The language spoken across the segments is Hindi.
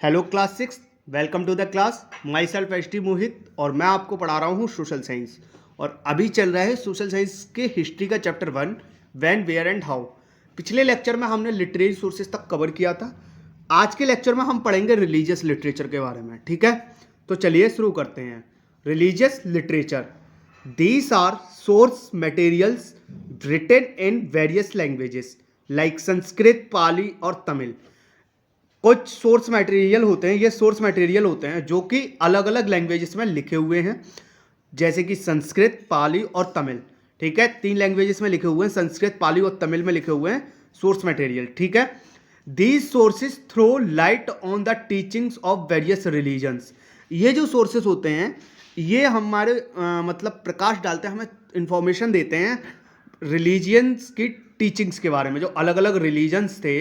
Hello class six. Welcome to the class. Myself H T Mohit और मैं आपको पढ़ा रहा हूँ सोशल साइंस। और अभी चल रहा है सोशल साइंस के हिस्ट्री का chapter 1, when where and how. पिछले लेक्चर में हमने लिटरेरी सोर्सेज तक कवर किया था। आज के लेक्चर में हम पढ़ेंगे रिलीजियस लिटरेचर के बारे में। ठीक है, तो चलिए शुरू करते हैं। Religious literature, these are source materials written in various languages like Sanskrit, Pali और तमिल। कुछ सोर्स मटेरियल होते हैं, ये सोर्स मटेरियल होते हैं जो कि अलग अलग लैंग्वेजेस में लिखे हुए हैं, जैसे कि संस्कृत, पाली और तमिल। ठीक है, 3 लैंग्वेजेस में लिखे हुए हैं, संस्कृत, पाली और तमिल में लिखे हुए हैं सोर्स मटेरियल। ठीक है, these sources throw light on the teachings of various religions. ये जो सोर्सेज होते हैं ये हमारे मतलब प्रकाश डालते हैं, हमें इंफॉर्मेशन देते हैं रिलीजियंस की टीचिंग्स के बारे में। जो अलग अलग रिलीजन्स थे,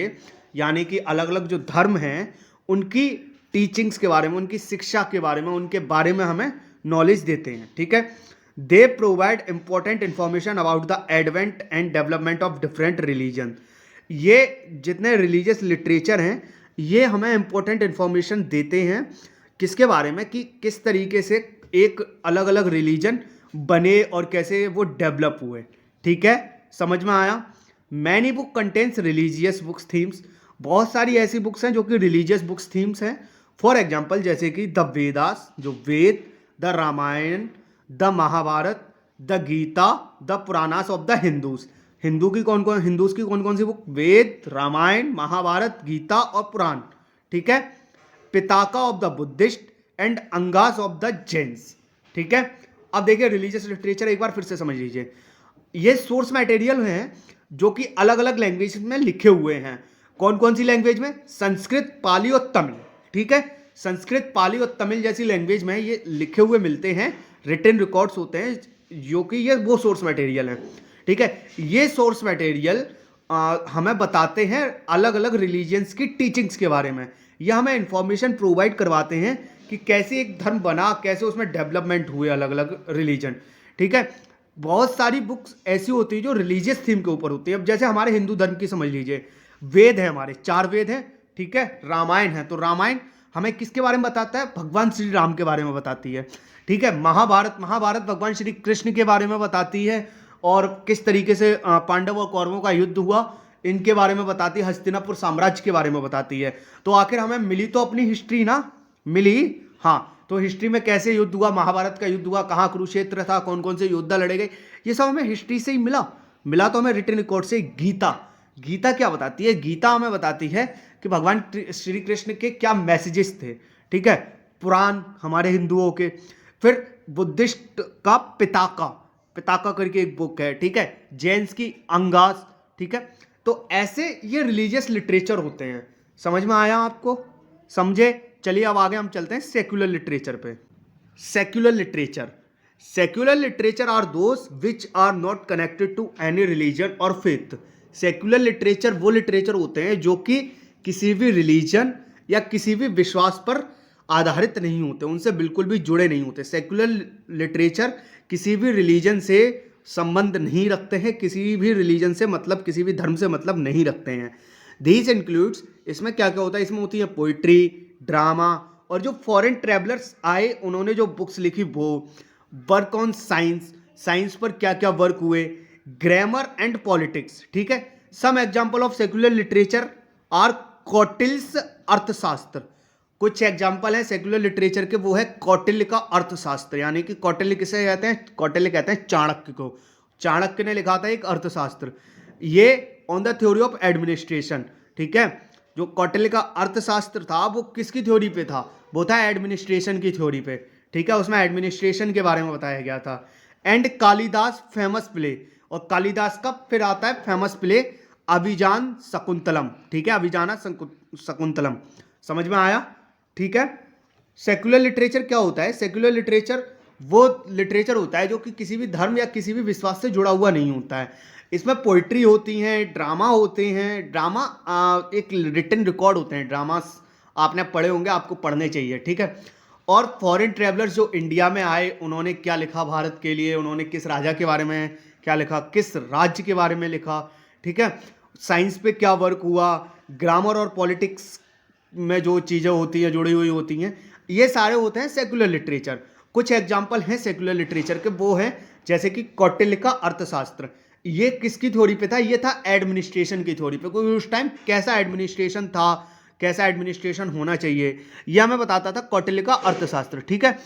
यानी कि अलग अलग जो धर्म हैं, उनकी टीचिंग्स के बारे में, उनकी शिक्षा के बारे में, उनके बारे में हमें नॉलेज देते हैं। ठीक है, they provide important information about the advent and development of different religion. ये जितने रिलीजियस लिटरेचर हैं ये हमें इंपॉर्टेंट इंफॉर्मेशन देते हैं किसके बारे में, कि किस तरीके से एक अलग अलग रिलीजन बने और कैसे वो डेवलप हुए। ठीक है, समझ में आया। Many book contains religious books themes. बहुत सारी ऐसी बुक्स हैं जो कि रिलीजियस बुक्स थीम्स हैं। फॉर एग्जाम्पल जैसे कि द वेदास, जो Veda, the Ramayana, the Mahabharata, the Gita, the Puranas of the Hindus. Hindus की कौन कौन सी बुक? वेद, रामायण, महाभारत, गीता और पुराण। ठीक है, Pitaka of the Buddhist and Angas of the Jains. ठीक है, अब देखिए रिलीजियस लिटरेचर एक बार फिर से समझ लीजिए। ये सोर्स मटेरियल हैं जो कि अलग अलग लैंग्वेज में लिखे हुए हैं। कौन कौन सी लैंग्वेज में? संस्कृत, पाली और तमिल। ठीक है, संस्कृत, पाली और तमिल जैसी लैंग्वेज में ये लिखे हुए मिलते हैं, रिटन रिकॉर्ड्स होते हैं, जो कि ये वो सोर्स मटेरियल हैं। ठीक है, ये सोर्स मटेरियल हमें बताते हैं अलग अलग रिलीजियंस की टीचिंग्स के बारे में। ये हमें इंफॉर्मेशन प्रोवाइड करवाते हैं कि कैसे एक धर्म बना, कैसे उसमें डेवलपमेंट हुए अलग अलग रिलीजन। ठीक है, बहुत सारी बुक्स ऐसी होती है जो रिलीजियस थीम के ऊपर होती है। अब जैसे हमारे हिंदू धर्म की समझ लीजिए, वेद है, हमारे 4 वेद हैं। ठीक है, रामायण है, तो रामायण हमें किसके बारे में बताता है? भगवान श्री राम के बारे में बताती है। ठीक है, महाभारत भगवान श्री कृष्ण के बारे में बताती है, और किस तरीके से पांडव और कौरवों का युद्ध हुआ इनके बारे में बताती है, हस्तिनापुर साम्राज्य के बारे में बताती है। तो आखिर हमें मिली तो अपनी हिस्ट्री ना, मिली। हाँ, तो हिस्ट्री में कैसे युद्ध हुआ, महाभारत का युद्ध हुआ, कहाँ कुरुक्षेत्र था, कौन कौन से योद्धा लड़े गए, ये सब हमें हिस्ट्री से ही मिला तो हमें रिटन रिकॉर्ड से। गीता क्या बताती है? गीता हमें बताती है कि भगवान श्री कृष्ण के क्या मैसेजेस थे। ठीक है, पुराण हमारे हिंदुओं के। फिर बुद्धिस्ट का पिताका करके एक बुक है। ठीक है, जैन्स की अंगास। ठीक है, तो ऐसे ये रिलीजियस लिटरेचर होते हैं। समझ में आया आपको? समझे? चलिए अब आगे हम चलते हैं सेक्युलर लिटरेचर पे। Secular literature are those which are not connected to any religion or faith. Secular literature वो लिटरेचर होते हैं जो कि किसी भी रिलीजन या किसी भी विश्वास पर आधारित नहीं होते, उनसे बिल्कुल भी जुड़े नहीं होते। सेक्युलर लिटरेचर किसी भी रिलीजन से संबंध नहीं रखते हैं, किसी भी रिलीजन से मतलब, किसी भी धर्म से मतलब नहीं रखते हैं। दीज इंक्लूड्स, इसमें क्या क्या होता है? इसमें होती है पोइट्री, ड्रामा, और जो फॉरेन ट्रैवलर्स आए उन्होंने जो बुक्स लिखी वो, वर्क ऑन साइंस पर क्या क्या वर्क हुए, ग्रामर एंड पॉलिटिक्स। ठीक है, some example of secular literature are Kautilya Arthashastra. कुछ एग्जाम्पल है सेक्युलर लिटरेचर के, वो है कौटिल्य का अर्थशास्त्र। यानी कि कौटिल्य किसे कहते हैं? कौटिल्य कहते हैं चाणक्य को। चाणक्य ने लिखा था एक अर्थशास्त्र, ये on the theory of administration. ठीक है, जो कौटिल्य का अर्थशास्त्र था वो किसकी थ्योरी पे था? वो था एडमिनिस्ट्रेशन की थ्योरी पे। ठीक है, उसमें एडमिनिस्ट्रेशन के बारे में बताया गया था। एंड कालिदास फेमस प्ले, और कालिदास का फिर आता है फेमस प्ले अभिजान शकुंतलम। ठीक है, अभिजाना शकुंतलम। समझ में आया? ठीक है, सेक्युलर लिटरेचर क्या होता है? सेक्युलर लिटरेचर वो लिटरेचर होता है जो कि किसी भी धर्म या किसी भी विश्वास से जुड़ा हुआ नहीं होता है। इसमें पोइट्री होती हैं, ड्रामा होते हैं। ड्रामा एक रिटन रिकॉर्ड होते हैं। ड्रामास आपने पढ़े होंगे, आपको पढ़ने चाहिए। ठीक है, और फॉरेन ट्रैवलर्स जो इंडिया में आए उन्होंने क्या लिखा भारत के लिए, उन्होंने किस राजा के बारे में क्या लिखा, किस राज्य के बारे में लिखा। ठीक है, साइंस पे क्या वर्क हुआ, ग्रामर और पॉलिटिक्स में जो चीज़ें होती हैं जुड़ी हुई होती हैं, ये सारे होते हैं सेकुलर लिटरेचर। कुछ एग्जाम्पल हैं सेकुलर लिटरेचर के, वो है जैसे कि कौटिल्य का अर्थशास्त्र। ये किसकी थ्योरी पे था? ये था एडमिनिस्ट्रेशन की थ्योरी पे। कोई उस टाइम कैसा एडमिनिस्ट्रेशन था, कैसा एडमिनिस्ट्रेशन होना चाहिए, यह हमें बताता था कौटिल्य का अर्थशास्त्र। ठीक है।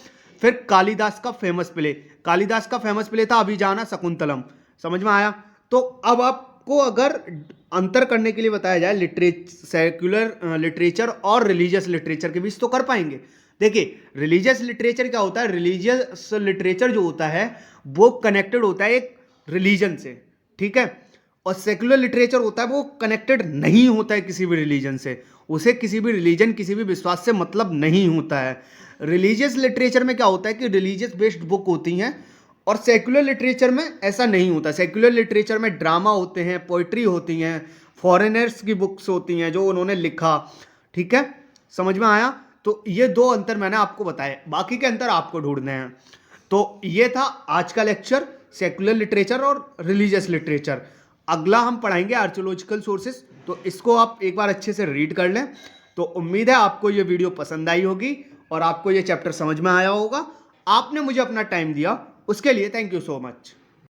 फिर कालिदास का फेमस प्ले, कालिदास का फेमस प्ले था अभिजाना शकुंतलम। समझ में आया? तो अब आपको अगर अंतर करने के लिए बताया जाए सेक्युलर लिटरेचर और रिलीजियस लिटरेचर के बीच, तो कर पाएंगे। देखिए, रिलीजियस लिटरेचर क्या होता है? रिलीजियस लिटरेचर जो होता है वो कनेक्टेड होता है एक रिलीजन से, ठीक है। और सेक्युलर लिटरेचर होता है वो कनेक्टेड नहीं होता है किसी भी रिलीजन से, उसे किसी भी रिलीजन, किसी भी विश्वास से मतलब नहीं होता है। रिलीजियस लिटरेचर में क्या होता है कि रिलीजियस बेस्ड बुक होती हैं, और सेक्युलर लिटरेचर में ऐसा नहीं होता। सेक्युलर लिटरेचर में ड्रामा होते हैं, पोइट्री होती हैं, फॉरेनर्स की बुक्स होती हैं जो उन्होंने लिखा। ठीक है, समझ में आया? तो ये दो अंतर मैंने आपको बताए, बाकी के अंतर आपको ढूंढने हैं। तो ये था आज का लेक्चर, सेक्युलर लिटरेचर और रिलीजियस लिटरेचर। अगला हम पढ़ाएंगे आर्कियोलॉजिकल सोर्सेस, तो इसको आप एक बार अच्छे से रीड कर लें। तो उम्मीद है आपको ये वीडियो पसंद आई होगी और आपको ये चैप्टर समझ में आया होगा। आपने मुझे अपना टाइम दिया, उसके लिए थैंक यू सो मच।